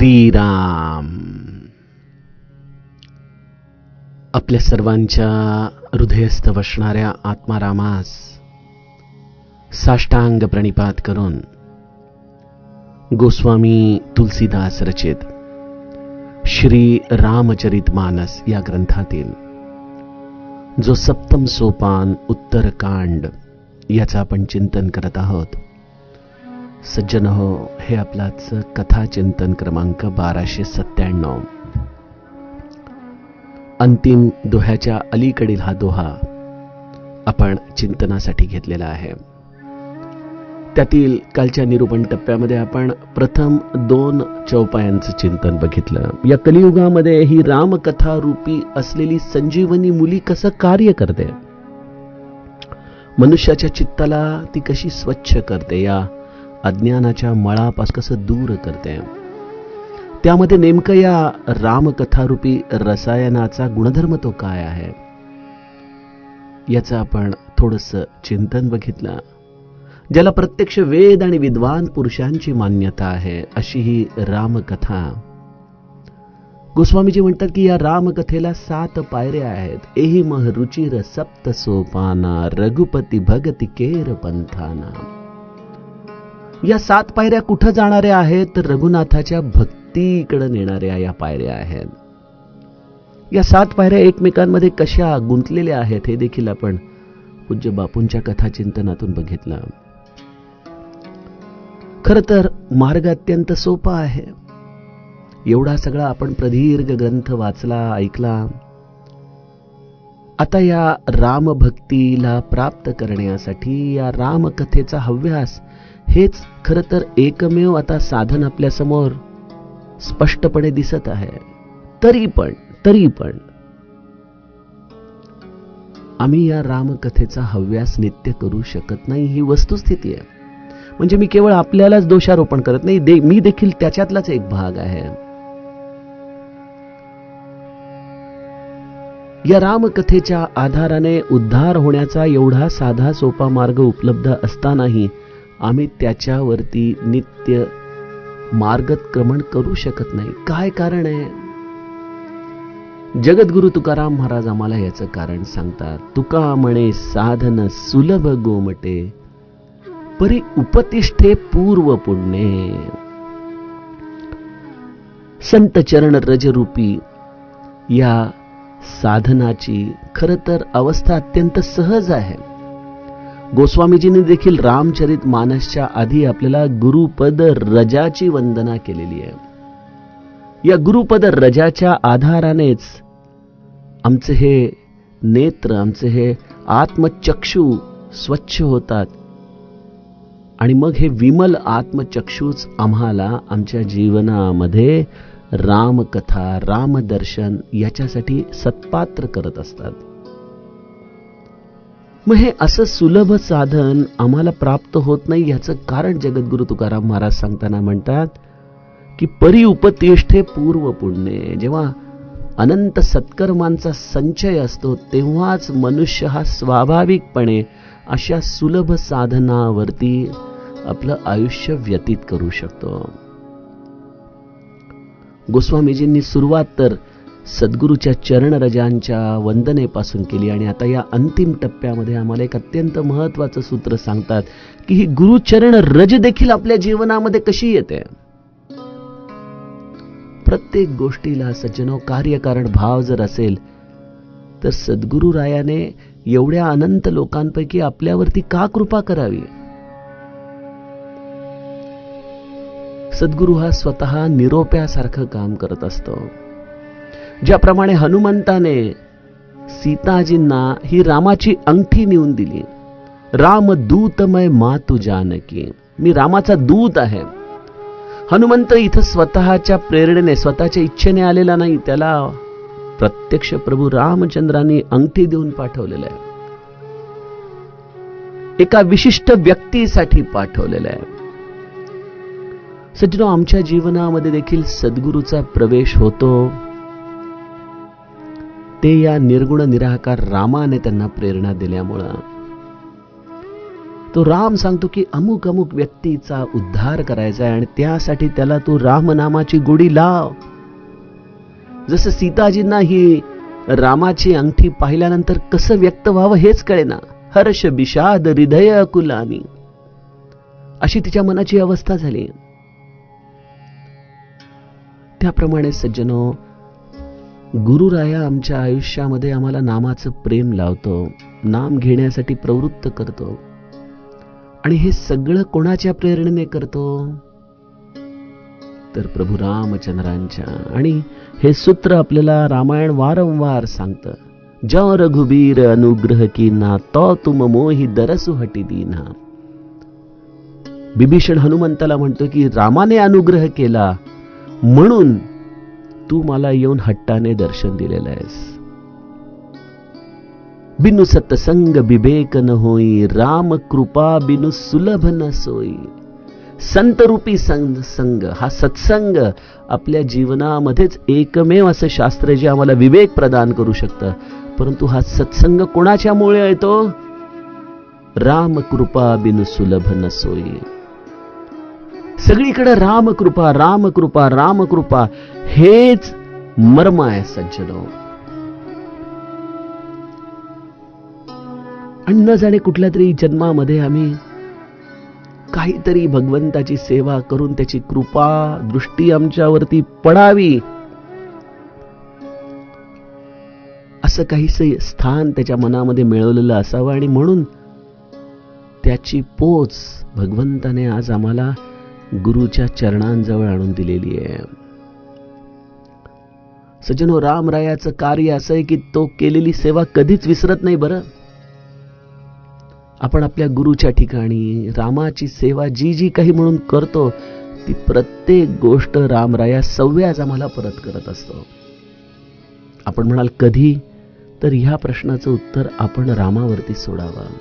श्रीराम. आपल्या सर्वांच्या हृदयस्थ वसणाऱ्या आत्मारामास साष्टांग प्रणिपात करून गोस्वामी तुलसीदास रचित श्री रामचरितमानस या ग्रंथातील जो सप्तम सोपान उत्तरकांड याचं आपण चिंतन करत आहोत. सज्जन हो, हे आपलाच कथा चिंतन क्रमांक 1297. अंतिम दोह्याच्या अलीकडील हा दोहा आपण चिंतनासाठी घेतलेला आहे. त्यातील कालच्या निरूपण टप्प्यामध्ये आपण प्रथम 2 चौपायांचं चिंतन बघितलं. या कलियुगामध्ये ही रामकथा रूपी असलेली संजीवनी मुली कसं कार्य करते, मनुष्याच्या चित्ताला ती कशी स्वच्छ करते, या अज्ञानाच्या मळापासून कसं दूर करते, त्यामध्ये नेमकं या रामकथारूपी रसायनाचा गुणधर्म तो काय आहे, याचं आपण थोडंसं चिंतन बघितलं. ज्याला प्रत्यक्ष वेद आणि विद्वान पुरुषांची मान्यता आहे अशी ही रामकथा. गोस्वामीजी म्हणतात की या रामकथेला 7 पायऱ्या आहेत. एही मह रुचिर सप्त सोपाना रघुपती भगती केर पंथाना. या 7 पायऱ्या कुठं जाणाऱ्या आहेत तर रघुनाथाच्या भक्तीकडे नेणाऱ्या या पायऱ्या आहेत. या 7 पायऱ्या एकमेकांमध्ये कशा गुंतलेल्या आहेत हे देखील आपण पूज्य बापूंच्या कथा चिंतनातून बघितलं. खरं तर मार्ग अत्यंत सोपा आहे. एवढा सगळा आपण प्रदीर्घ ग्रंथ वाचला, ऐकला. आता या रामभक्तीला प्राप्त करण्यासाठी या रामकथेचा हव्यास हेच खरं तर एकमेव आता साधन आपल्या समोर स्पष्टपणे दिसत आहे. तरी पण आम्ही या रामकथेचा हव्यास नित्य करू शकत नाही, ही वस्तुस्थिती आहे. म्हणजे मी केवळ आपल्यालाच दोषारोपण करत नाही, मी देखील त्याच्यातलाच एक भाग आहे. या रामकथेच्या आधाराने उद्धार होण्याचा एवढा साधा सोपा मार्ग उपलब्ध असतानाही आम्ही त्याच्यावरती नित्य मार्गक्रमण करू शकत नाही. काय कारण आहे? जगद्गुरु तुकाराम महाराज आम्हाला याचं कारण सांगतात. तुका म्हणे साधन सुलभ गोमटे परी उपतिष्ठे पूर्व पुण्ये. संत चरण रजरूपी या साधनाची खरं तर अवस्था अत्यंत सहज आहे. गोस्वामीजींनी देखील रामचरित मानसच्या आधी आपल्याला गुरुपद रजाची वंदना केलेली आहे. या गुरुपद रजाच्या आधारानेच आमचे हे नेत्र, आमचे हे आत्मचक्षु स्वच्छ होतात आणि मग हे विमल आत्मचक्षुच आम्हाला आमच्या जीवनामध्ये रामकथा, रामदर्शन याच्यासाठी सत्पात्र करत असतात. मग हे असं सुलभ साधन आम्हाला प्राप्त होत नाही, याचं कारण जगद्गुरु तुकाराम महाराज सांगताना म्हणतात की परी उपतिष्ठे पूर्व पुण्ये. जेव्हा अनंत सत्कर्मांचा संचय असतो तेव्हाच मनुष्य हा स्वाभाविकपणे अशा सुलभ साधनावरती आपलं आयुष्य व्यतीत करू शकतो. गोस्वामीजींनी सुरुवात तर सद्गुरूच्या चरणरजांच्या वंदनेपासून केली आणि आता या अंतिम टप्प्यामध्ये आम्हाला एक अत्यंत महत्वाचं सूत्र सांगतात की ही गुरुचरण रज देखील आपल्या जीवनामध्ये कशी येते. प्रत्येक गोष्टीला सज्जनो कार्यकारण भाव जर असेल तर सद्गुरु रायाने एवढ्या अनंत लोकांपैकी आपल्यावरती का कृपा करावी. सद्गुरु हा स्वतः निरोप्यासारखं काम करत असतो. ज्याप्रमाणे हनुमंताने सीताजींना ही रामाची अंगठी नेऊन दिली. राम दूतमय मातु जानकी, मी रामाचा दूत आहे. हनुमंत इथं स्वतःच्या प्रेरणेने, स्वतःच्या इच्छेने आलेला नाही, त्याला प्रत्यक्ष प्रभू रामचंद्रांनी अंगठी देऊन पाठवलेलं आहे. एका विशिष्ट व्यक्तीसाठी पाठवलेलं आहे. सज्जनो, आमच्या जीवनामध्ये देखील सद्गुरूचा प्रवेश होतो. ते या निर्गुण निराकार रामाने त्यांना प्रेरणा दिल्यामुळं. तो राम सांगतो की अमुक अमुक व्यक्तीचा उद्धार करायचा आहे आणि त्यासाठी त्याला तू रामनामाची गोडी लाव. जसं सीताजींना ही रामाची अंगठी पाहिल्यानंतर कसं व्यक्त व्हावं हेच कळेना. हर्ष विषाद हृदय अकुलानी, अशी तिच्या मनाची अवस्था झाली. त्याप्रमाणे सज्जनो, गुरुराया आमच्या आयुष्यामध्ये आम्हाला नामाचं प्रेम लावतो, नाम घेण्यासाठी प्रवृत्त करतो. आणि हे सगळं कोणाच्या प्रेरणेने करतो? तर प्रभू रामचंद्रांच्या. आणि हे सूत्र आपल्याला रामायण वारंवार सांगतं. जौ रघुबीर अनुग्रह कीना, तो तुम मोहि दरसु हटी दीना. विभीषण हनुमंताला म्हणतो की रामाने अनुग्रह केला म्हणून तू मला येऊन हट्टाने दर्शन दिलेलं आहेस. बिनु सत्संग विवेक न होई, राम कृपा बिनु सुलभ न सोई. संतरूपी संग, हा सत्संग आपल्या जीवनामध्येच एकमेव असं शास्त्र जे आम्हाला विवेक प्रदान करू शकतं. परंतु हा सत्संग कोणाच्यामुळे येतो? राम कृपा बिनु सुलभ न सोई. सगळीकडे रामकृपा रामकृपा रामकृपा हेच मर्म आहे सज्जनो. आणि न जाणे कुठल्या तरी जन्मामध्ये आम्ही काहीतरी भगवंताची सेवा करून त्याची कृपा दृष्टी आमच्यावरती पडावी असं काहीसे स्थान त्याच्या मनामध्ये मिळवलेलं असावं. आणि म्हणून त्याची पोच भगवंताने आज आम्हाला गुरुच्या चरणांजवळ आणून दिलेली आहे. सज्जनो, रामरायाचं कार्य असं आहे की तो केलेली सेवा कधीच विसरत नाही. बरं, आपण आपल्या गुरुच्या ठिकाणी रामाची सेवा जी जी काही म्हणून करतो ती प्रत्येक गोष्ट रामराया सव्याज आम्हाला परत करत असतो. आपण म्हणाल कधी? तर ह्या प्रश्नाचं उत्तर आपण रामावरती सोडावं.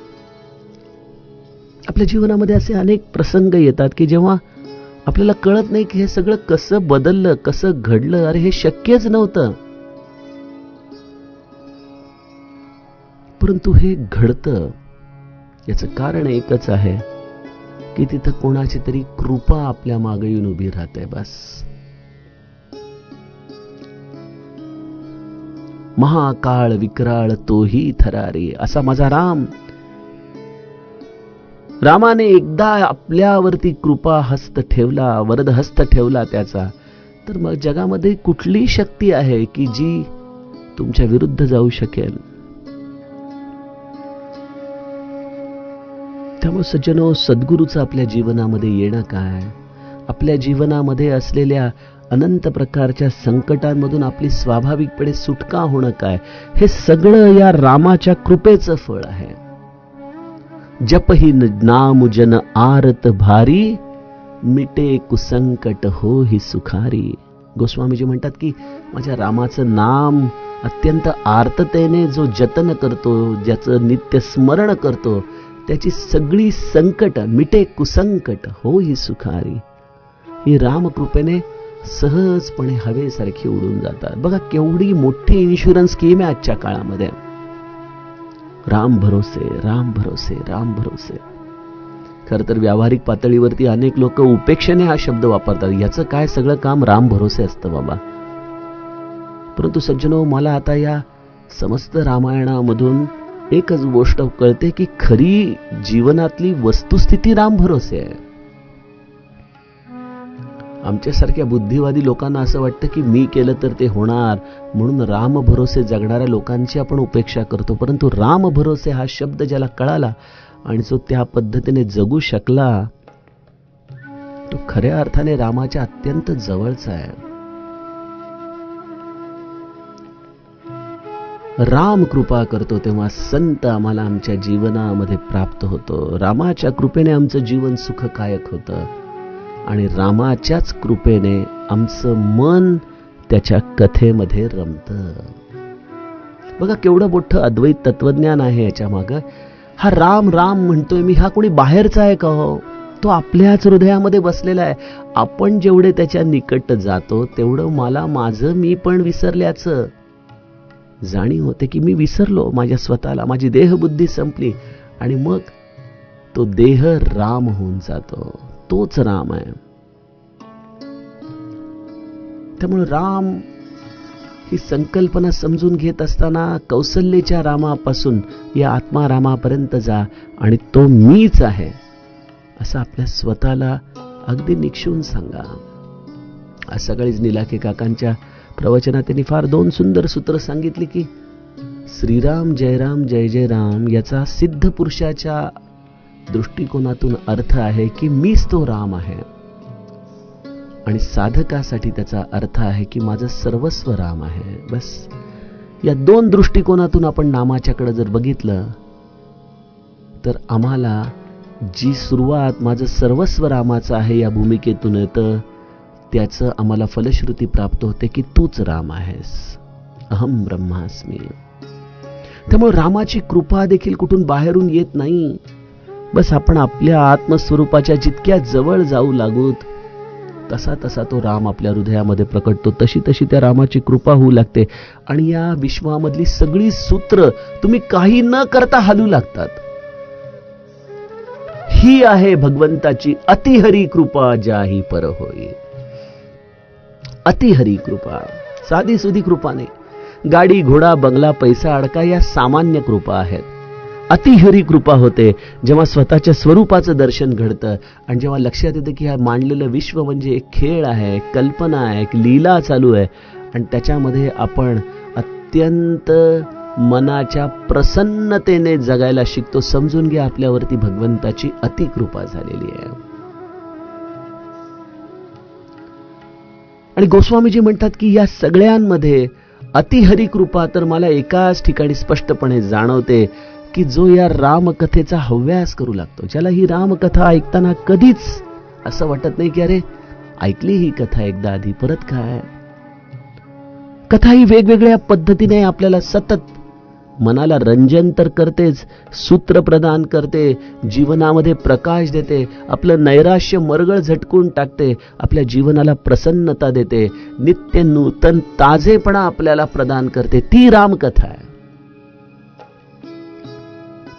आपल्या जीवनामध्ये असे अनेक प्रसंग येतात की जेव्हा आपल्याला कळत नाही की हे सगळं कसं बदललं, कसं घडलं. अरे हे शक्यच नव्हतं, परंतु हे घडतं. याचं कारण एकच आहे की तिथं कोणाची तरी कृपा आपल्या मागे येऊन उभी राहते. बस. महाकाळ विक्राळ तोही थरारी, असा माझा राम. रामाने एकदा आपल्यावरती कृपा हस्त ठेवला, वरद हस्त ठेवला त्याचा, तर मग जगामध्ये कुठली शक्ती आहे की जी तुमच्या विरुद्ध जाऊ शकेल? त्यामुळे सज्जनो, सद्गुरूचं आपल्या जीवनामध्ये येणं काय, आपल्या जीवनामध्ये असलेल्या अनंत प्रकारच्या संकटांमधून आपली स्वाभाविकपणे सुटका होणं काय, हे सगळं या रामाच्या कृपेचं फळ आहे. जपही नाम जन आरत भारी, मिटे कुसंकट हो ही सुखारी. गोस्वामीजी म्हणतात की माझ्या रामाचं नाम अत्यंत आर्ततेने जो जतन करतो, ज्याचं नित्य स्मरण करतो, त्याची सगळी संकट मिटे कुसंकट हो ही सुखारी. ही रामकृपेने सहजपणे हवेसारखी उडून जातात. बघा केवढी मोठी इन्शुरन्स स्कीम आहे आजच्या काळामध्ये. राम भरोसे राम भरोसे राम भरोसे. खरं तर व्यावहारिक पातळीवरती अनेक लोक उपेक्षेने हा शब्द वापरतात. याचं काय, सगळं काम राम भरोसे असतं बाबा. परंतु सज्जनो, मला आता या समस्त रामायणामधून एकच गोष्ट कळते की खरी जीवनातली वस्तुस्थिती राम भरोसे आहे. आमच्यासारख्या बुद्धिवादी लोकांना असं वाटतं की मी केलं तर ते होणार, म्हणून राम भरोसे जगणाऱ्या लोकांची आपण उपेक्षा करतो. परंतु राम भरोसे हा शब्द ज्याला कळाला आणि जो त्या पद्धतीने जगू शकला, तो खऱ्या अर्थाने रामाच्या अत्यंत जवळचा आहे. राम कृपा करतो तेव्हा संत आम्हाला आमच्या जीवनामध्ये प्राप्त होतो. रामाच्या कृपेने आमचं जीवन सुखकायक होतं आणि रामाच्याच कृपेने आमचं मन त्याच्या कथेमध्ये रमतं. बघा केवढं मोठं अद्वैत तत्वज्ञान आहे याच्या मागं. हा राम राम म्हणतोय मी, हा कोणी बाहेरचा आहे का हो? तो आपल्याच हृदयामध्ये बसलेला आहे. आपण जेवढे त्याच्या निकट जातो तेवढं मला माझं मी पण विसरल्याचं जाणीव होते की मी विसरलो माझ्या स्वतःला, माझी देहबुद्धी संपली. आणि मग तो देह राम होऊन जातो. तोच राम आहे. त्यामुळे राम ही संकल्पना समजून घेत असताना कौसल्येच्या रामापासून या आत्मा रामापर्यंत जा आणि तो मीच आहे असं आपल्या स्वतःला अगदी निक्षून सांगा. आज सकाळीच निलाखे काकांच्या प्रवचनात त्यांनी फार 2 सुंदर सूत्र सांगितली की श्रीराम जय राम जय जय राम याचा सिद्ध पुरुषाच्या दृष्टिकोनातून अर्थ आहे की मीच तो राम आहे, आणि साधकासाठी त्याचा अर्थ आहे की माझं सर्वस्व राम आहे. बस या 2 दृष्टिकोनातून आपण नामाच्याकडे जर बघितलं तर आम्हाला जी सुरुवात माझं सर्वस्व रामाचं आहे या भूमिकेतून येतं, त्याचं आम्हाला फलश्रुती प्राप्त होते की तूच राम आहेस. अहम ब्रह्मास्मी. त्यामुळे रामाची कृपा देखील कुठून बाहेरून येत नाही. बस आपण आपल्या आत्मस्वरूपाच्या जितक्या जवळ जाऊ लागूत तसा तसा तो राम आपल्या हृदयामध्ये प्रकटतो. तशी तशी त्या रामाची कृपा होऊ लागते आणि या विश्वामधली सगळी सूत्र तुम्ही काही न करता हलू लागतात. ही आहे भगवंताची अतिहरी कृपा जाही पर होई. अतिहरी कृपा साधी सुधी कृपा नाही. गाडी घोडा बंगला पैसा अडका या सामान्य कृपा आहेत. अतिहरी कृपा होते जेव्हा स्वतःच्या स्वरूपाचं दर्शन घडतं आणि जेव्हा लक्षात येतं की हा मांडलेलं विश्व म्हणजे एक खेळ आहे, कल्पना आहे, एक लीला चालू आहे आणि त्याच्यामध्ये आपण अत्यंत मनाच्या प्रसन्नतेने जगायला शिकतो. समजून घ्या आपल्यावरती भगवंताची अतिकृपा झालेली आहे. आणि गोस्वामीजी म्हणतात की या सगळ्यांमध्ये अतिहरी कृपा तर मला एकाच ठिकाणी स्पष्टपणे जाणवते की जो या रामकथेचा हव्यास करू लागतो, ज्याला ही रामकथा ऐकताना कधीच असं वाटत नाही की अरे ऐकली ही कथा एकदा आधी, परत काय. कथा ही वेगवेगळ्या पद्धतीने आपल्याला सतत मनाला रंजन तर करतेच, सूत्र प्रदान करते, जीवनामध्ये प्रकाश देते, आपलं नैराश्य मरगळ झटकून टाकते, आपल्या जीवनाला प्रसन्नता देते, नित्य नूतन ताजेपणा आपल्याला प्रदान करते. ती रामकथा आहे.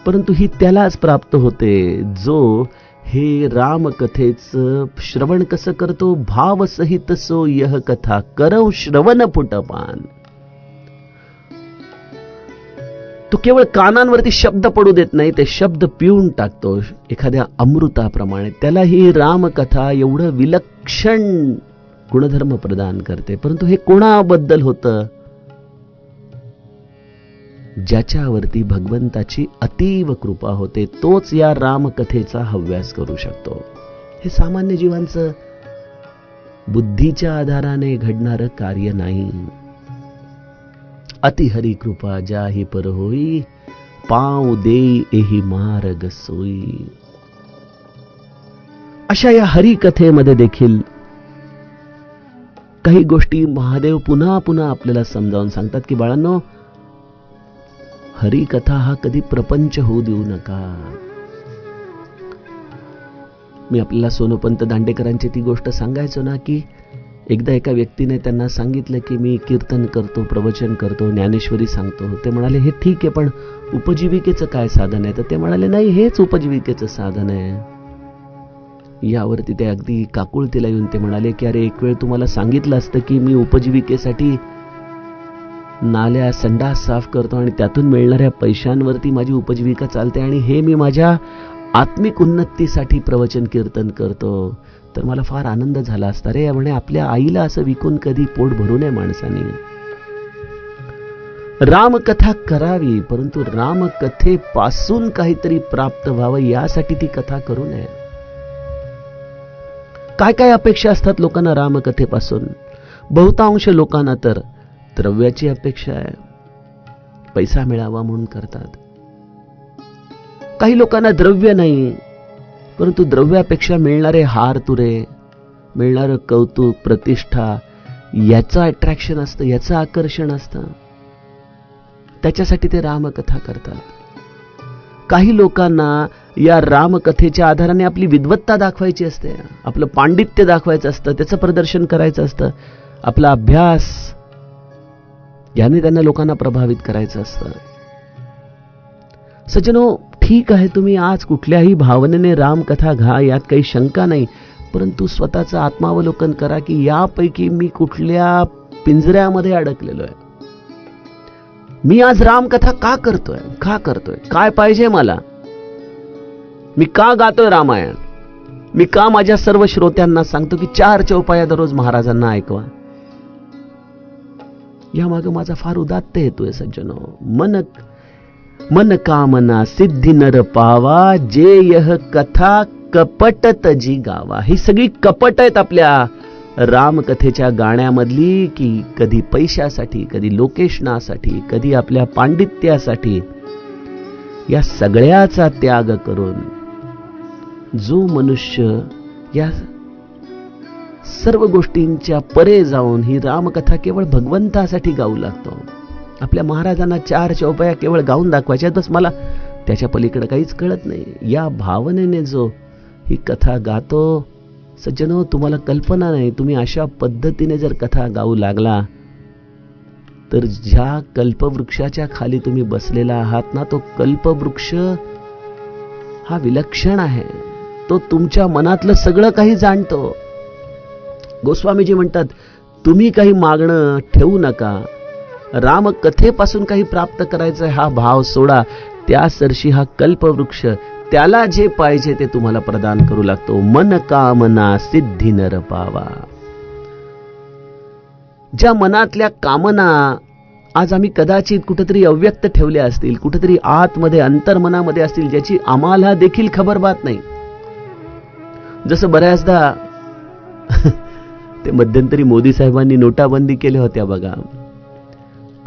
परंतु ही त्यालाच प्राप्त होते जो हे रामकथेचं श्रवण कसं करतो. भावसहित सो यह कथा करव श्रवण पुटपान. तो केवळ कानांवरती शब्द पडू देत नाही, ते शब्द पिऊन टाकतो एखाद्या अमृताप्रमाणे. त्याला ही रामकथा एवढं विलक्षण गुणधर्म प्रदान करते. परंतु हे कोणाबद्दल होतं? ज्याच्यावरती भगवंताची अतीव कृपा होते तोच या रामकथेचा हव्यास करू शकतो. हे सामान्य जीवांचं बुद्धीच्या आधाराने घडणारं कार्य नाही. अतिहरी कृपा जाही पर होई, पाव देई एही मार्ग सोई. अशा या हरिकथेमध्ये देखील काही गोष्टी महादेव पुन्हा पुन्हा आपल्याला समजावून सांगतात की बाळांनो, हरिकथा हा कधी प्रपंच होऊ देऊ नका. मी आपल्याला सोनोपंत दांडेकरांची ती गोष्ट सांगायचो ना की एकदा एका व्यक्तीने त्यांना सांगितलं की मी कीर्तन करतो, प्रवचन करतो, ज्ञानेश्वरी सांगतो. ते म्हणाले हे ठीक आहे, पण उपजीविकेचं काय साधन आहे? तर ते म्हणाले नाही, हेच उपजीविकेचं साधन आहे. यावरती ते अगदी काकुळतीला येऊन ते म्हणाले की अरे एक वेळ तुम्हाला सांगितलं असतं की मी उपजीविकेसाठी नाल्या संडास साफ करतो आणि त्यातून मिळणाऱ्या पैशांवरती माझी उपजीविका चालते आणि हे मी माझ्या आत्मिक उन्नतीसाठी प्रवचन कीर्तन करतो, तर मला फार आनंद झाला असता. रे म्हणे आपल्या आईला असं विकून कधी पोट भरू नये माणसाने. रामकथा करावी, परंतु रामकथेपासून काहीतरी प्राप्त व्हावं यासाठी ती कथा करू नये. काय काय अपेक्षा असतात लोकांना रामकथेपासून? बहुतांश लोकांना तर द्रव्याची अपेक्षा आहे, पैसा मिळावा म्हणून करतात. काही लोकांना द्रव्य नाही, परंतु द्रव्यापेक्षा मिळणारे हार तुरे, मिळणारं कौतुक, प्रतिष्ठा याचं अट्रॅक्शन असतं, याचं आकर्षण असतं. त्याच्यासाठी ते रामकथा करतात. काही लोकांना या रामकथेच्या आधाराने आपली विद्वत्ता दाखवायची असते, आपलं पांडित्य दाखवायचं असतं, त्याचं प्रदर्शन करायचं असतं, आपला अभ्यास याने त्यांना लोकांना प्रभावित करायचं असतं. सज्जनो, ठीक आहे, तुम्ही आज कुठल्याही भावनेने रामकथा घा, यात काही शंका नाही. परंतु स्वतःचं आत्मावलोकन करा की यापैकी मी कुठल्या पिंजऱ्यामध्ये अडकलेलो आहे. मी आज रामकथा का करतोय? काय पाहिजे मला? मी का गातोय रामायण? मी का माझ्या सर्व श्रोत्यांना सांगतो की 4 चौपाया दररोज महाराजांना ऐकवा? यामागे माझा फार उदात्त हेतू आहे सज्जनो. मन कामना सिद्धी नर पावा, जे यह कथा कपट तजी गावा. ही सगळी कपट आहेत आपल्या रामकथेच्या गाण्यामधली, की कधी पैशासाठी, कधी लोकेशनासाठी, कधी आपल्या पांडित्यासाठी. या सगळ्याचा त्याग करून जो मनुष्य या सर्व गोष्टींच्या परे जाऊन ही रामकथा केवळ भगवंतासाठी गाऊ लागतो. आपल्या महाराजांना 4 चौपाया केवळ गाऊन दाखवायच्या, बस मला त्याच्या पलीकडे काहीच कळत नाही, या भावनेने जो ही कथा गातो, सज्जनो, तुम्हाला कल्पना नाही, तुम्ही अशा पद्धतीने जर कथा गाऊ लागला तर ज्या कल्पवृक्षाच्या खाली तुम्ही बसलेला आहात ना, तो कल्पवृक्ष हा विलक्षण आहे. तो तुमच्या मनातलं सगळं काही जाणतो. गोस्वामीजी म्हणतात, तुम्ही काही मागणं ठेवू नका, रामकथेपासून काही प्राप्त करायचं हा भाव सोडा. त्या सरशी हा कल्पवृक्ष त्याला जे पाहिजे ते तुम्हाला प्रदान करू लागतो. मन कामना सिद्धी नर पावा. ज्या मनातल्या कामना आज आम्ही कदाचित कुठेतरी अव्यक्त ठेवल्या असतील, कुठेतरी आतमध्ये अंतर्मनामध्ये असतील, ज्याची आम्हाला देखील खबरबात नाही. जसं बऱ्याचदा ते मध्यंतरी मोदी साहेबांनी नोटाबंदी केल्या होत्या बघा.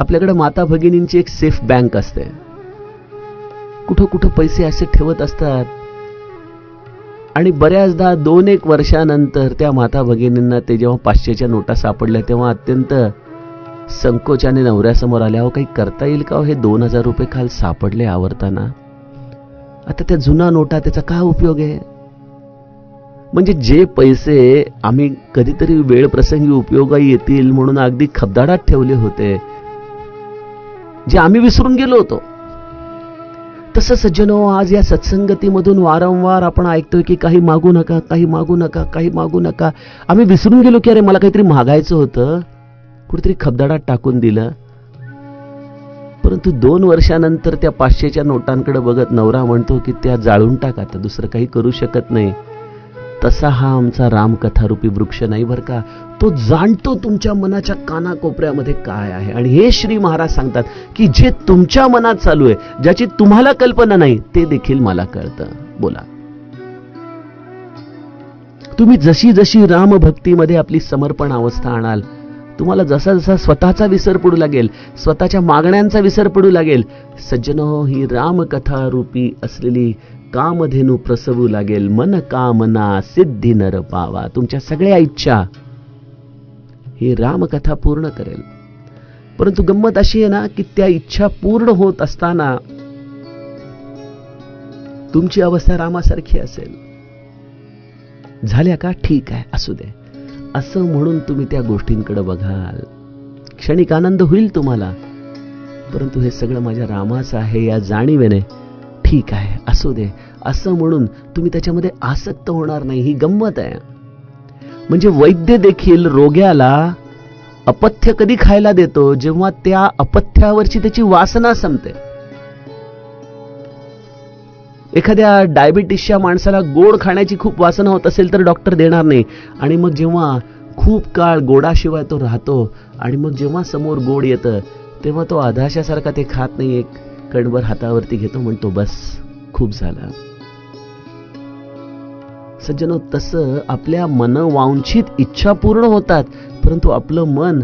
आपल्याकडे माता भगिनींची एक सेफ बँक असते, कुठं कुठं पैसे असे ठेवत असतात, आणि बऱ्याचदा 2-1 वर्षानंतर त्या माता भगिनींना ते जेव्हा 500च्या नोटा सापडल्या तेव्हा अत्यंत संकोचाने नवऱ्यासमोर आल्या, अहो काही करता येईल का? हे 2000 रुपये काल सापडले आवरताना, आता त्या जुना नोटा त्याचा काय उपयोग आहे? म्हणजे जे पैसे आम्ही कधीतरी वेळ प्रसंगी उपयोगात येतील म्हणून अगदी खबदाडात ठेवले होते, जे आम्ही विसरून गेलो होतो. तसं सज्जनो, आज या सत्संगतीमधून वारंवार आपण ऐकतोय की काही मागू नका, काही मागू नका, काही मागू नका. आम्ही विसरून गेलो की अरे मला काहीतरी मागायचं होतं, कुठेतरी खबदाडात टाकून दिलं. परंतु 2 वर्षानंतर त्या 500च्या नोटांकडे बघत नवरा म्हणतो की त्या जाळून टाक, आता दुसरं काही करू शकत नाही. तसा हा आमचा रामकथारूपी वृक्ष नाही बरं का. तो जाणतो तुमच्या मनाच्या कानाकोपऱ्यामध्ये काय आहे. आणि हे श्री महाराज सांगतात की जे तुमच्या मनात चालू आहे, ज्याची तुम्हाला कल्पना नाही, ते देखील मला कळतं. बोला, तुम्ही जशी जशी रामभक्तीमध्ये आपली समर्पण अवस्था आणाल, तुम्हाला जसा जसा स्वतःचा विसर पडू लागेल, स्वतःच्या मागण्यांचा विसर पडू लागेल, सज्जनो, ही रामकथा रूपी असलेली कामधेनू प्रसवू लागेल. मन कामना सिद्धी नर पावा. तुमच्या सगळ्या इच्छा ही रामकथा पूर्ण करेल. परंतु गंमत अशी आहे ना की त्या इच्छा पूर्ण होत असताना तुमची अवस्था रामासारखी असेल. झाल्या का? ठीक आहे, असू दे, असं म्हणून तुम्ही त्या गोष्टींकडे बघाल. क्षणिक आनंद होईल तुम्हाला, परंतु हे सगळं माझ्या रामाचं आहे या जाणीवेने, ठीक आहे, असू दे, असं म्हणून तुम्ही त्याच्यामध्ये आसक्त होणार नाही. ही गंमत आहे. म्हणजे वैद्य देखील रोग्याला अपथ्य कधी खायला देतो? जेव्हा त्या अपथ्यावरची त्याची वासना संपते. एखाद्या डायबिटीसच्या माणसाला गोड खाण्याची खूप वासना होत असेल तर डॉक्टर देणार नाही. आणि मग जेव्हा खूप काळ गोडाशिवाय तो राहतो आणि मग जेव्हा समोर गोड येतं तेव्हा तो आधाशासारखा ते खात नाही, एक कणभर हातावरती घेतो, म्हणतो बस, खूप झालं. सज्जनो, तसं आपल्या मनवांछित इच्छा पूर्ण होतात, परंतु आपलं मन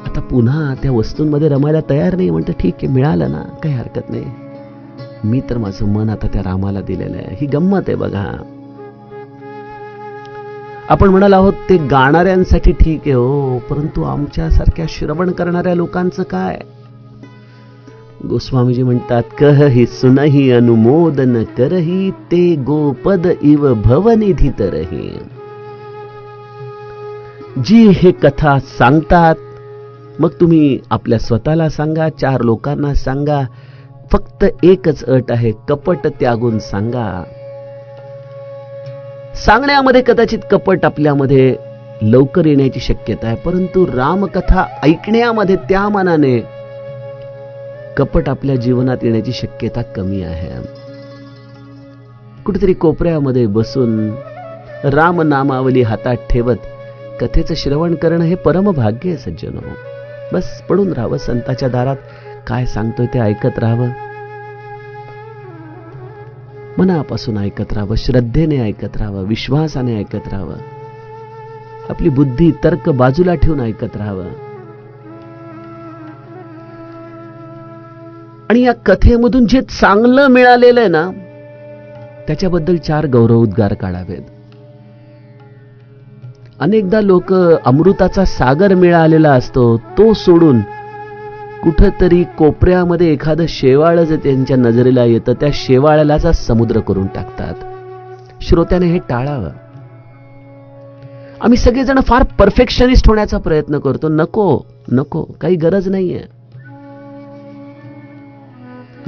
आता पुन्हा त्या वस्तूंमध्ये रमायला तयार नाही. म्हणतं ठीक आहे, मिळालं ना, काही हरकत नाही, मी तर माझं मन आता त्या रामाला दिलेलं आहे. ही गंमत आहे बघा. आपण म्हणाल आहोत ते गाणाऱ्यांसाठी ठीक आहे हो, परंतु आमच्यासारख्या श्रवण करणाऱ्या लोकांचं काय? गोस्वामीजी म्हणतात, कहही सुनही अनुमोदन करही, ते गोपद इव भवनिधी तरही. जी हे कथा सांगतात, मग तुम्ही आपल्या स्वतःला सांगा, 4 लोकांना सांगा, फक्त एकच अट आहे, कपट त्यागून सांगा. सांगण्यामध्ये कदाचित कपट आपल्यामध्ये लवकर येण्याची शक्यता आहे, परंतु रामकथा ऐकण्यामध्ये त्या मानाने कपट आपल्या जीवनात येण्याची शक्यता कमी आहे. कुठेतरी कोपऱ्यामध्ये बसून रामनामावली हातात ठेवत कथेचं श्रवण करणं हे परमभाग्य आहे सज्जनो. बस पडून राहावं, संताच्या दारात काय सांगतोय ते ऐकत राहावं, मनापासून ऐकत राहावं, श्रद्धेने ऐकत राहावं, विश्वासाने ऐकत राहावं, आपली बुद्धी तर्क बाजूला ठेवून ऐकत राहावं. आणि या कथेमधून जे चांगलं मिळालेलं आहे ना, त्याच्याबद्दल 4 गौरवोद्गार काढावेत. अनेकदा लोक अमृताचा सागर मिळालेला असतो तो सोडून कुठंतरी कोपऱ्यामध्ये एखादं शेवाळ जे त्यांच्या नजरेला येतं, त्या शेवाळालाचा समुद्र करून टाकतात. श्रोत्याने हे टाळावं. आम्ही सगळेजण फार परफेक्शनिस्ट होण्याचा प्रयत्न करतो. नको नको, काही गरज नाहीये.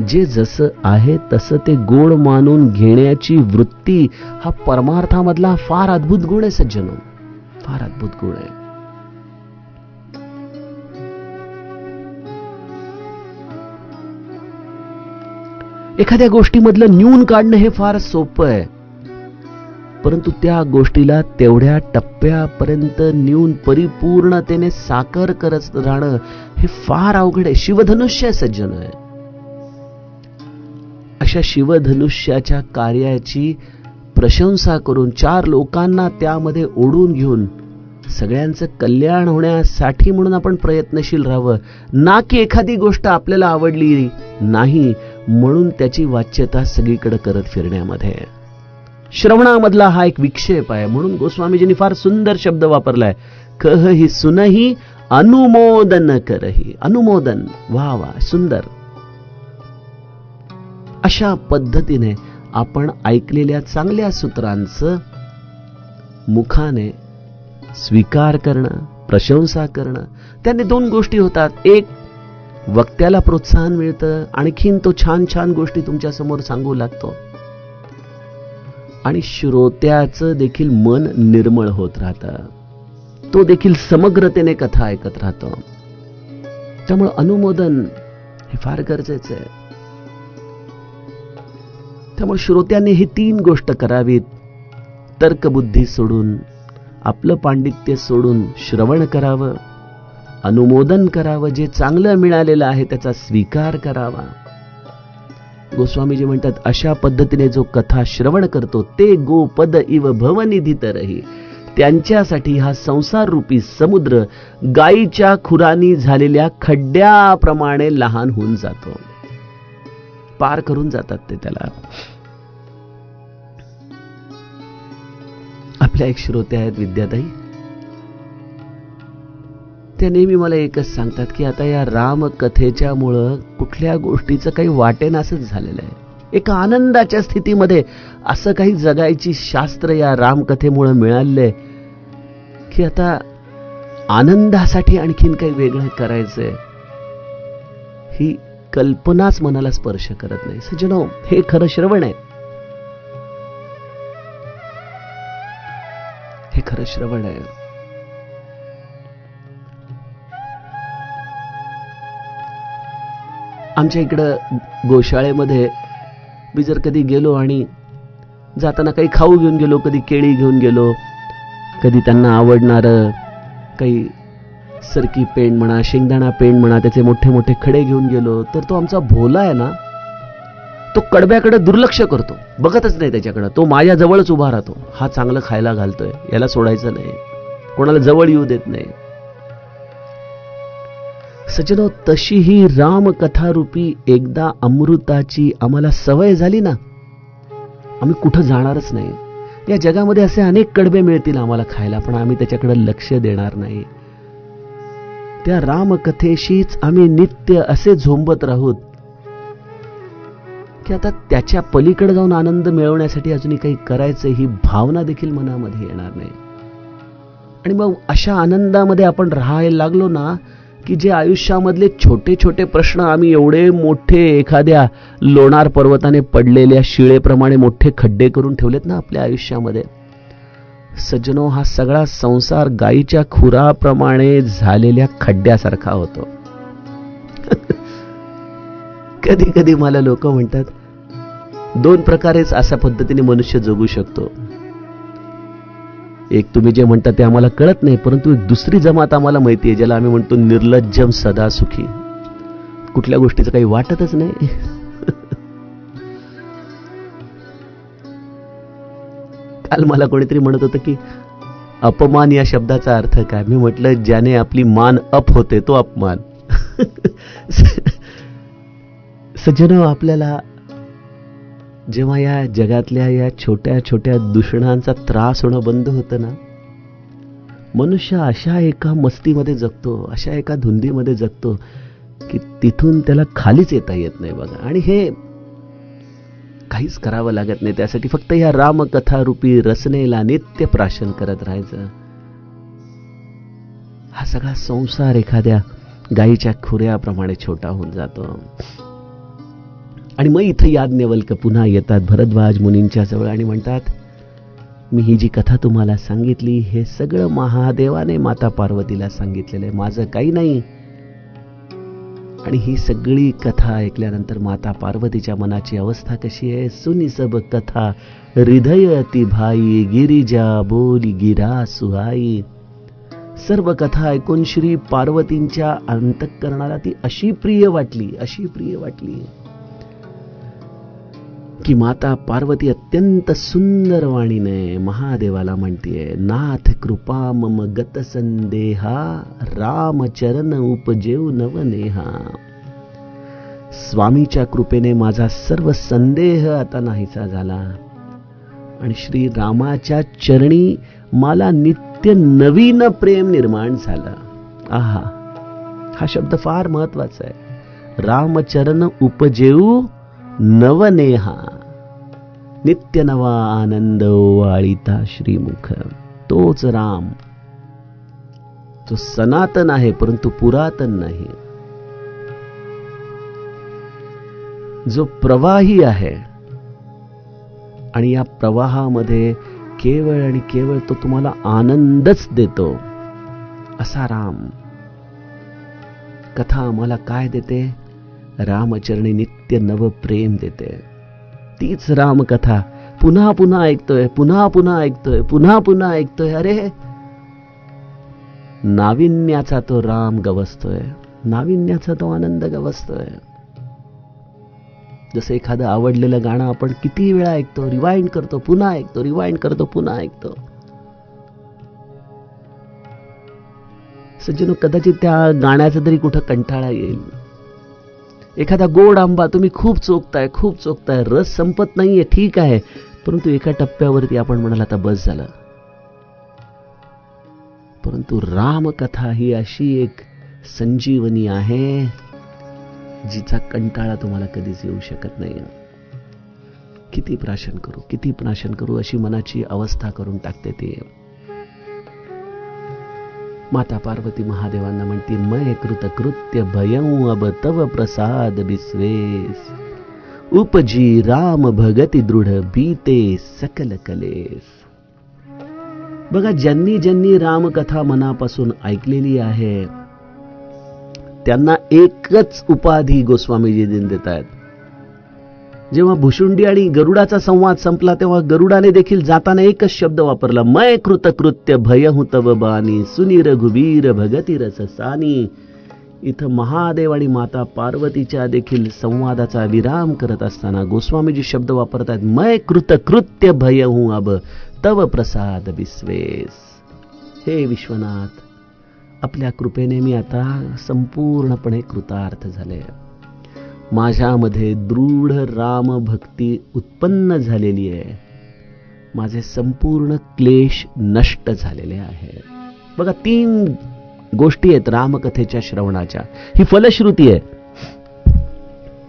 जे जसं आहे तसं ते गोड मानून घेण्याची वृत्ती हा परमार्थामधला फार अद्भुत गुण आहे सज्जनो, फार अद्भुत गुण आहे. एखाद्या गोष्टीमधलं न्यून काढणं हे फार सोपं आहे, परंतु त्या गोष्टीला तेवढ्या टप्प्यापर्यंत न्यून परिपूर्णतेने साकार करत राहणं हे फार अवघड आहे. शिवधनुष्य सज्जन आहे. अशा शिवधनुष्याच्या कार्याची प्रशंसा करून 4 लोकांना त्यामध्ये ओढून घेऊन सगळ्यांचं कल्याण होण्यासाठी म्हणून आपण प्रयत्नशील राहावं, ना की एखादी गोष्ट आपल्याला आवडली नाही म्हणून त्याची वाच्यता सगळीकडे करत फिरण्यामध्ये. श्रवणामधला हा एक विक्षेप आहे. म्हणून गोस्वामीजींनी फार सुंदर शब्द वापरलाय, कहहि सुनहि अनुमोदन करहि. अनुमोदन, वा वा, सुंदर. अशा पद्धतीने आपण ऐकलेल्या चांगल्या सूत्रांचं मुखाने स्वीकार करणं, प्रशंसा करणं. त्याने 2 गोष्टी होतात. एक, वक्त्याला प्रोत्साहन मिळतं, आणखीन तो छान छान गोष्टी तुमच्या समोर सांगू लागतो, आणि श्रोत्याचं देखील मन निर्मळ होत राहतं. तो देखील समग्रतेने कथा ऐकत राहतो. त्यामुळे अनुमोदन हे फार गरजेचं आहे. त्यामुळे श्रोत्यांनी ही 3 गोष्ट करावीत. तर्कबुद्धी सोडून, आपलं पांडित्य सोडून श्रवण करावं, अनुमोदन करावं, जे चांगलं मिळालेलं आहे त्याचा स्वीकार करावा. गोस्वामीजी म्हणतात, अशा पद्धतीने जो कथा श्रवण करतो ते गोपद इव भवनिधित रही. त्यांच्यासाठी हा संसार रूपी समुद्र गायीच्या खुरानी झालेल्या खड्ड्याप्रमाणे लहान होऊन जातो. पार करून जातात ते त्याला. आपल्या एक श्रोते आहेत विद्याताई, त्या नेहमी मला एकच सांगतात की आता या रामकथेच्या मुळे कुठल्या गोष्टीचं काही वाटेनासच झालेलं आहे. एका आनंदाच्या स्थितीमध्ये असं काही जगायची शास्त्र या रामकथेमुळे मिळालंय की आता आनंदासाठी आणखीन काही वेगळं करायचंय ही कल्पनाच मनाला स्पर्श करत नाही. सज्जनो, हे खरं श्रवण आहे. हे खरं श्रवण आहे. आमच्या इकडं गोशाळेमध्ये मी जर कधी गेलो आणि जाताना काही खाऊ घेऊन गेलो, कधी केळी घेऊन गेलो, कधी त्यांना आवडणारं काही सरकी पेंड म्हणा, शेंगदाणा पेंड म्हणा, त्याचे मोठे मोठे खडे घेऊन गेलो, तर तो आमचा भोला आहे ना, तो कडब्याकडे दुर्लक्ष करतो, बघतच नाही त्याच्याकडे. तो माझ्या जवळच उभा राहतो. हा चांगलं खायला घालतोय, याला सोडायचं नाही, कोणाला जवळ येऊ देत नाही. सज्जनो, तशी ही रामकथारूपी एकदा अमृताची आम्हाला सवय झाली ना, आम्ही कुठं जाणारच नाही. या जगामध्ये असे अनेक कडबे मिळतील आम्हाला खायला, पण आम्ही त्याच्याकडे लक्ष देणार नाही. त्या रामकथेशीच आम्ही नित्य असे झोंबत राहूत की आता त्याच्या पलीकडे जाऊन आनंद मिळवण्यासाठी अजूनही काही करायचं ही भावना देखील मनामध्ये येणार नाही. आणि मग अशा आनंदामध्ये आपण राहायला लागलो ना, की जे आयुष्यामधले छोटे छोटे प्रश्न आम्ही एवढे मोठे एखाद्या लोणार पर्वताने पडलेल्या शिळेप्रमाणे मोठे खड्डे करून ठेवलेत ना आपल्या आयुष्यामध्ये. सज्जनो, हा सगळा संसार गायीच्या खुराप्रमाणे झालेल्या खड्ड्यासारखा होतो. कधी कधी मला लोक म्हणतात, दोन प्रकारेच अशा पद्धतीने मनुष्य जगू शकतो. एक तुम्ही जे म्हणता ते आम्हाला कळत नाही, परंतु एक दुसरी जमात आम्हाला माहिती आहे, ज्याला आम्ही म्हणतो निर्लज्जम सदा सुखी. कुठल्या गोष्टीचं काही वाटतच नाही. काल मला कोणीतरी म्हणत होतं की अपमान या शब्दाचा अर्थ काय. मी म्हटलं, ज्याने आपली मान अप होते तो अपमान. सज्जनो, आपल्याला जेव्हा या जगातल्या या छोट्या छोट्या दूषणांचा त्रास होणं बंद होतं ना, मनुष्य अशा एका मस्तीमध्ये जगतो, अशा एका धुंदीमध्ये जगतो की तिथून त्याला खालीच येता येत नाही बघा. आणि हे काहीच करावं लागत नाही. त्यासाठी फक्त या रामकथा रूपी रचनेला नित्य प्राशन करत राहायचं. हा सगळा संसार एखाद्या गायीच्या खुऱ्याप्रमाणे छोटा होऊन जातो. आणि मग इथं याज्ञवल्क पुन्हा येतात भरद्वाज मुनींच्या जवळ आणि म्हणतात, मी ही जी कथा तुम्हाला सांगितली हे सगळं महादेवाने माता पार्वतीला सांगितलेलं आहे, माझं काही नाही. आणि ही सगळी कथा ऐकल्यानंतर माता पार्वतीच्या मनाची अवस्था कशी आहे. सुनी सब कथा हृदय ती भाई, गिरिजा बोली गिरा सुहाई. सर्व कथा ऐकून श्री पार्वतींच्या अंतःकरणाला ती अशी प्रिय वाटली, अशी प्रिय वाटली की माता पार्वती अत्यंत सुंदर वाणीने महादेवाला म्हणतीये, नाथ कृपा मम गत संदेहा, राम चरण उपजेव नवनेहा. स्वामीच्या कृपेने माझा सर्व संदेह आता नाहीसा झाला आणि श्री रामाच्या चरणी मला नित्य नवीन प्रेम निर्माण झालं. आहा, हा शब्द फार महत्वाचा आहे. रामचरण उपजेऊ नवनेहा, नित्य नवा आनंद वाळीता श्रीमुख. तोच राम जो सनातन आहे परंतु पुरातन नाही, जो प्रवाही आहे आणि या प्रवाहामध्ये केवळ आणि केवळ तो तुम्हाला आनंदच देतो, असा राम. कथा आम्हाला काय देते? रामचरणी नित्य नव प्रेम देते. तीच रामकथा पुन्हा पुन्हा ऐकतोय, पुन्हा पुन्हा ऐकतोय, पुन्हा पुन्हा ऐकतोय. अरे, नाविन्याचा तो राम गवसतोय, नाविन्याचा तो आनंद गवसतोय. जसं एखादं आवडलेलं गाणं आपण किती वेळा ऐकतो, रिवाइंड करतो, पुन्हा ऐकतो, रिवाइंड करतो, पुन्हा ऐकतो. सज्जनो, कदाचित त्या गाण्याचा तरी कुठं कंटाळा येईल. एखादा गोड आंबा तुम्ही खूप चोखताय, खूप चोखताय, रस संपत नाहीये, ठीक आहे, परंतु एका टप्प्यावरती आपण म्हणाल आता बस झालं. परंतु रामकथा ही अशी एक संजीवनी आहे जिचा कंटाळा तुम्हाला कधीच येऊ शकत नाही. किती प्राशन करू, किती प्राशन करू, अशी मनाची अवस्था करून टाकते ती. माता पार्वती महादेवांना म्हणती, मैं कृत कृत्य भयं अब तव प्रसाद विश्वेश, उपजी राम भगती दृढ बीते सकल कलेस. बघा, ज्यांनी ज्यांनी रामकथा मनापासून ऐकलेली आहे त्यांना एकच उपाधी गोस्वामीजी देत आहेत. जेव्हा भुशुंडी आणि गरुडाचा संवाद संपला तेव्हा गरुडाने देखील जाताना एकच शब्द वापरला, मैं कृतकृत्य भयहु तव बानी, सुनी रघुवीर भगती रससानी. इथं महादेव आणि माता पार्वतीच्या देखील संवादाचा विराम करत असताना गोस्वामीजी शब्द वापरतात, मैं कृतकृत्य भयहु अब तव प्रसाद विश्वेश. हे विश्वनाथ, आपल्या कृपेने मी आता संपूर्णपणे कृतार्थ झाले. माझ्यामध्ये दृढ राम भक्ती उत्पन्न झालेली आहे. माझे संपूर्ण क्लेश नष्ट झालेले आहे. बघा, 3 गोष्टी आहेत रामकथेच्या श्रवणाच्या. ही फलश्रुती आहे.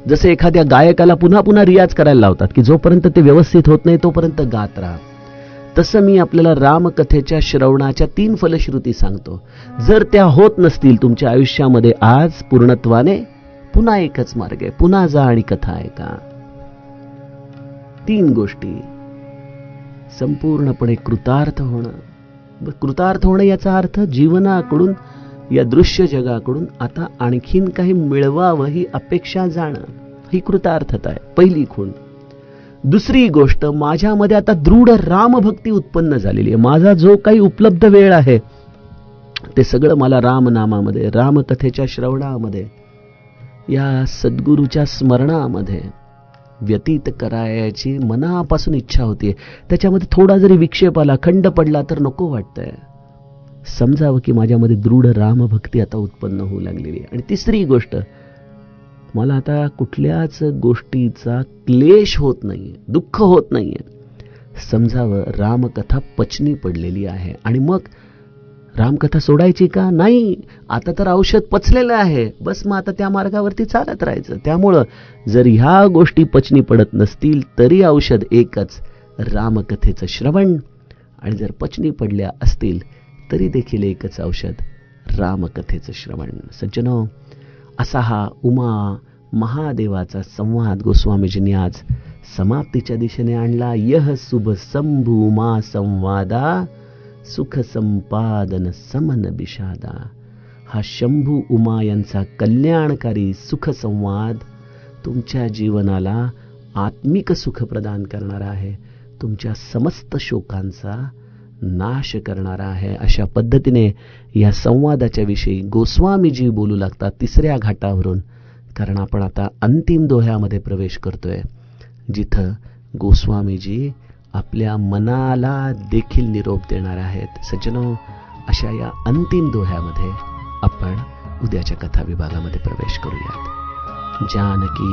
जसे एखाद्या गायकाला पुन्हा पुन्हा रियाज करायला लावतात की जोपर्यंत ते व्यवस्थित होत नाही तोपर्यंत गात राहा. तसं मी आपल्याला रामकथेच्या श्रवणाच्या 3 फलश्रुती सांगतो. जर त्या होत नसतील तुमच्या आयुष्यामध्ये आज पूर्णत्वाने, पुन्हा एकच मार्ग आहे, पुन्हा जा आणि कथा ऐका. 3 गोष्टी. संपूर्णपणे कृतार्थ होणं. कृतार्थ होणं याचा अर्थ जीवनाकडून, या दृश्य जगाकडून आता आणखीन काही मिळवावं ही अपेक्षा जाणं, ही कृतार्थता आहे, पहिली खूण. दुसरी गोष्ट, माझ्यामध्ये आता दृढ रामभक्ती उत्पन्न झालेली आहे. माझा जो काही उपलब्ध वेळ आहे ते सगळं मला रामनामामध्ये, रामकथेच्या श्रवणामध्ये, या सद्गुरूच्या स्मरणामध्ये व्यतीत करायची मनापासून इच्छा होतीये. त्याच्यामध्ये थोडा जरी विक्षेप आला, खंड पडला तर नको वाटतंय. समजावं की माझ्यामध्ये दृढ रामभक्ती आता उत्पन्न होऊ लागलेली आहे. आणि तिसरी गोष्ट, मला आता कुठल्याच गोष्टीचा क्लेश होत नाहीये, दुःख होत नाहीये. समजावं रामकथा पचनी पडलेली आहे. आणि मग रामकथा सोडायची का? नाही, आता तर औषध पचलेलं आहे, बस मग आता त्या मार्गावरती चालत राहायचं. त्यामुळं जर ह्या गोष्टी पचनी पडत नसतील तरी औषध एकच, रामकथेचं श्रवण. आणि जर पचनी पडल्या असतील तरी देखील एकच औषध, रामकथेचं श्रवण. सज्जनो, असा हा उमा महादेवाचा संवाद गोस्वामीजींनी आज समाप्तीच्या दिशेने आणला. यह शुभ शंभू उमा संवादा, सुख संपादन समन विषादा. हा शंभू उमा यांचा कल्याणकारी सुख संवाद तुमच्या जीवनाला आत्मिक सुख प्रदान करणारा आहे, तुमच्या समस्त शोकांचा नाश करणारा आहे. अशा पद्धतीने या संवादाच्या विषयी गोस्वामीजी बोलू लागतात 3ऱ्या घाटावरून. कारण आपण आता अंतिम दोह्यामध्ये प्रवेश करतोय, जिथं गोस्वामीजी आपल्या मनाला देखील निरोप देणार आहेत. सज्जनो, अशा या अंतिम दोह्यामध्ये आपण उद्याच्या कथा विभागामध्ये प्रवेश करूयात. जानकी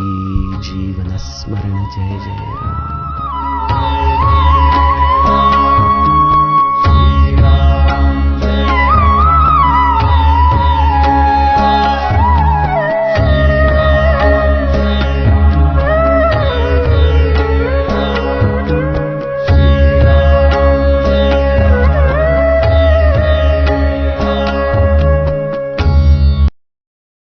जीवन स्मरण. जय जय राम.